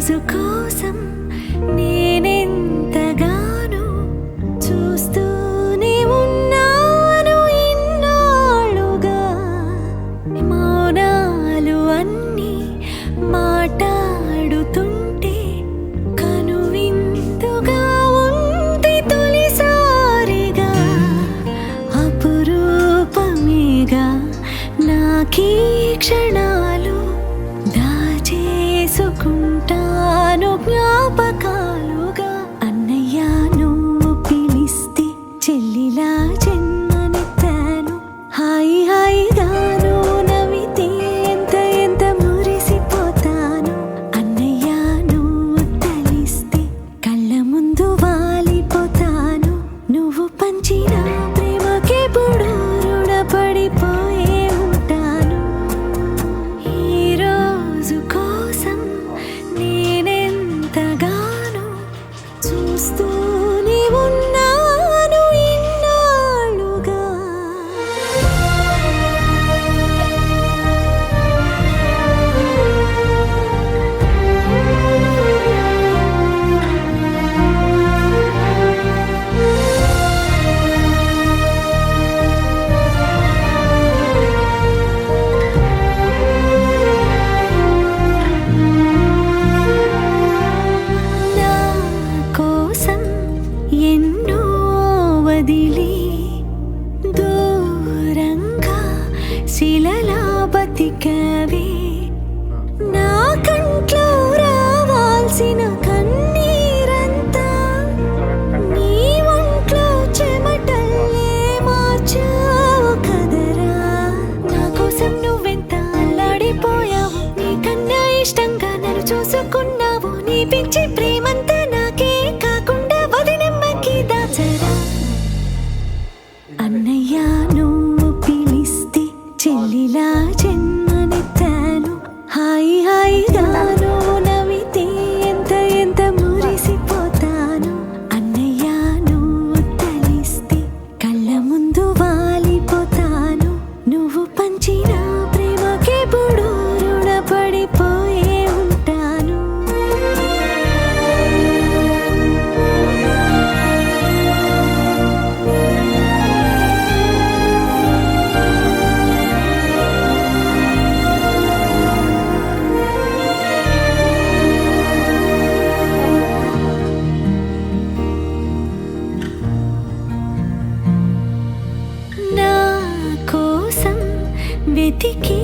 రోజు కోసం నేనెంతగానో చూస్తూనే ఉన్నాను ఇన్నాళ్ళుగా. మౌనాలు అన్నీ మాట్లాడుతుంటే కనువిందుగా ఉంది తొలిసారిగా. అపురూపమేగా నాకీ క్షణాలు, దాచేసుకుంటాను జ్ఞాపకాలుగా. అన్నయ్య నువ్వు పిలిస్తే చెల్లిలా జన్మనెత్తాను. హాయి హాయిగాను నవ్వితే ఎంత ఎంత మురిసిపోతాను. అన్నయ్య నువ్వు తలిస్తే కళ్ళ ముందు వాలిపోతాను. నువ్వు పంచిన ప్రేమకెప్పుడు రుణపడిపోయే ఉంటాను. ఈ రోజు కోసం నేనెంతగానో చూస్తూనే ఉన్నాను ఇన్నాళ్ళుగా. నా కోసం ఎన్నో వదిలి దూరంగా శిలలా బతికవే. నా కంట్లో రావాల్సిన కన్నీరంతా నీ ఒంట్లో చెమటల్లే మార్చావు కదరా. నా కోసం నువ్వెంత అల్లాడిపోయావు, నీకన్నా ఇష్టంగా నన్ను చూసుకున్నావు. నీ పిచ్చి ప్రేమంతా నాకే కాకుండా వదినమ్మకి దాచరా. అన్నయ్య నువ్వు పిలిస్తే చెల్లిలా జన్మనెత్తాను. హాయి హాయిగాను నవ్వితే ఎంత ఎంత మురిసిపోతాను. అన్నయ్య నువ్వు తలిస్తే కళ్ళ ముందు వాలిపోతాను. నువ్వు పంచిన ప్రేమకెప్పుడు రుణపడిపోయే ఉంటాను. నా కోసం వెతికి